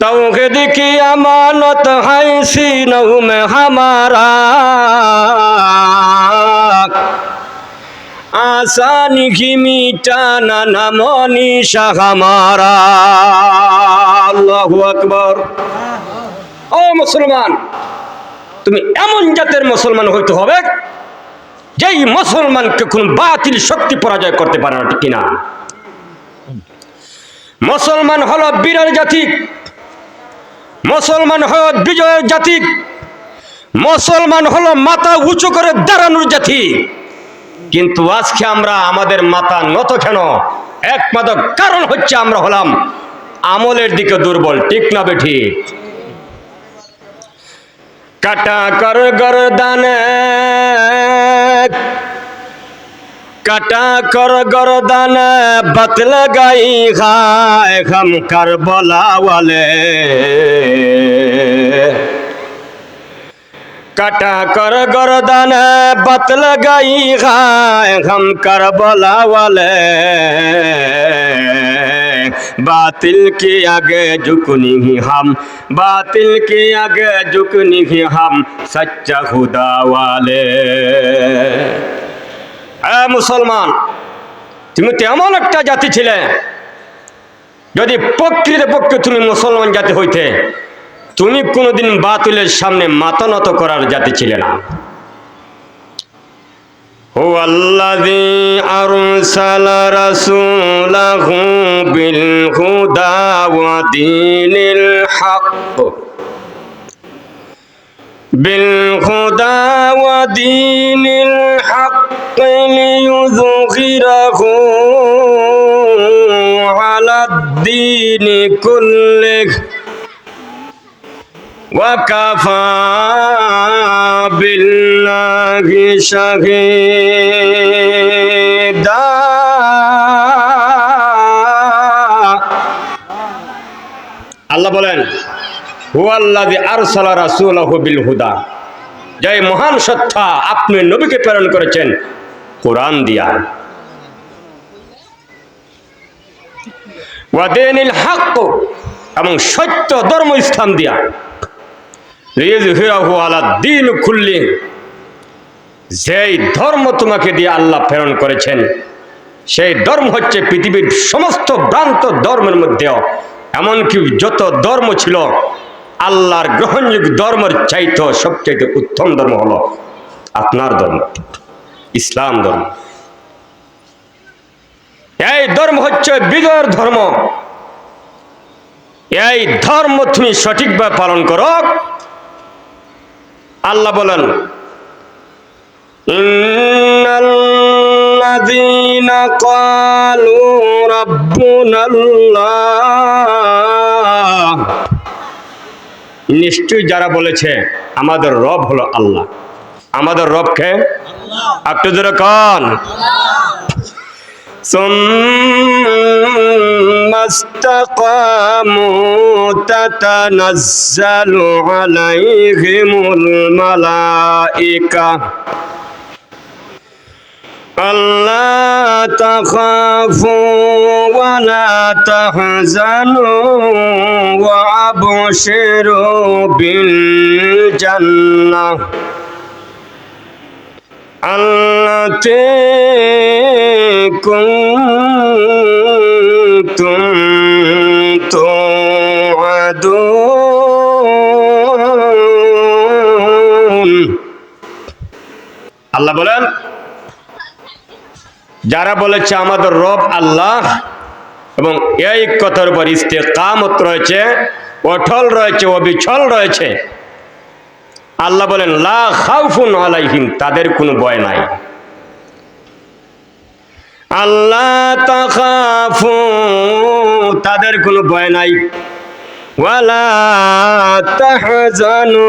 तौहीद की अमानत है सीनों में हमारा, आसानी की मिटाना न मनीषा हमारा। अल्लाहु अकबर। ओ मुसलमान, তুমি এমন জাতের মুসলমান হইতে হবে যেই মুসলমানকে কোন বাতিল শক্তি পরাজয় করতে পারে না, ঠিক কিনা? মুসলমান হলো বীরের জাতি, মুসলমান হলো বিজয়ের জাতি, মুসলমান হলো মাথা উঁচু করে দাঁড়ানোর জাতি। কিন্তু আজকে আমরা আমাদের মাথা নত কেন? একমাত্র কারণ হচ্ছে আমরা হলাম আমলের দিকে দুর্বল, ঠিক না বেঠি? কাটা কর গরদানে, কাটা কর গরদানে बत लगाई खाए हम करबला वाले, काटा कर गरदाने बत लगाई खाए हम करबला वाले, बातिल के आगे झुकनी ही हम, बातिल के आगे झुकनी ही हम सच्चा खुदा वाले। মুসলমান, তুমি তেমন একটা জাতি ছিলে, যদি প্রকৃতপক্ষে তুমি মুসলমান জাতি হইতে, তুমি কোনোদিন বাতিলের সামনে মাথা নত করার জাতি ছিলে না। হুয়াল্লাযী আরসালা রাসূলাহু বিল হুদা ওয়া দীনিল হক, বিল হুদা ওয়া দীনিল হক লিইয়ুযহিরাহু আলাদ-দীনি কুল্লিহি ওয়া কাফা বিল্লাহি শাহীদা। আল্লাহ বলেন, হুয়াল্লাযী আরসালা রাসূলাহু বিল হুদা, যে মহান সত্তা আপনি নবীকে প্রেরণ করেছেন কোরআন দিয়া, ওয়া দীনিল হক, এবং সত্য ধর্ম ইসলাম দিয়া, লিইয়ুযহিরাহু আলাদ-দীনি কুল্লিহি, যেই ধর্ম তোমাকে দিয়ে আল্লাহ প্রেরণ করেছেন সেই ধর্ম হচ্ছে পৃথিবীর সমস্ত ভ্রান্ত ধর্মের মধ্যেও, এমনকি যত ধর্ম ছিল আল্লাহর গ্রহণযোগ্য ধর্মের চাইতে সবচাইতে উত্তম ধর্ম হলো আপনার ধর্ম, ইসলাম ধর্ম। এই ধর্ম হচ্ছে বিজয়ের ধর্ম। এই ধর্ম তুমি সঠিকভাবে পালন করো। আল্লাহ বলেন, ইন্নাল্লাযীনা ক্বালু রাব্বুনাল্লাহ, নিশ্চয় যারা বলেছে আমাদের রব হলো আল্লাহ। আমাদের রব কে? একটু জোরে কোন। সুম্মাস্তাকামু তাতানাজ্জালু আলাইহিমুল মালাইকা আল্লা তাখাফু ওয়া লা তাহজানু ওয়া আবশিরু বিল জান্নাহ আল্লাতী কুনতুম তুআদুন। আল্লাহ বলেন, যারা বলেছে আমাদের রব আল্লাহ এবং এই কথার উপর ইস্তেকামত রয়েছে, অটল রয়েছে, অবিচল রয়েছে, আল্লাহ বলেন লা খাউফুন আলাইহিম, তাদের কোনো ভয় নাই। আল্লাহ তাখাফু, তাদের কোনো ভয় নাই, ওয়ালা তাহজানু,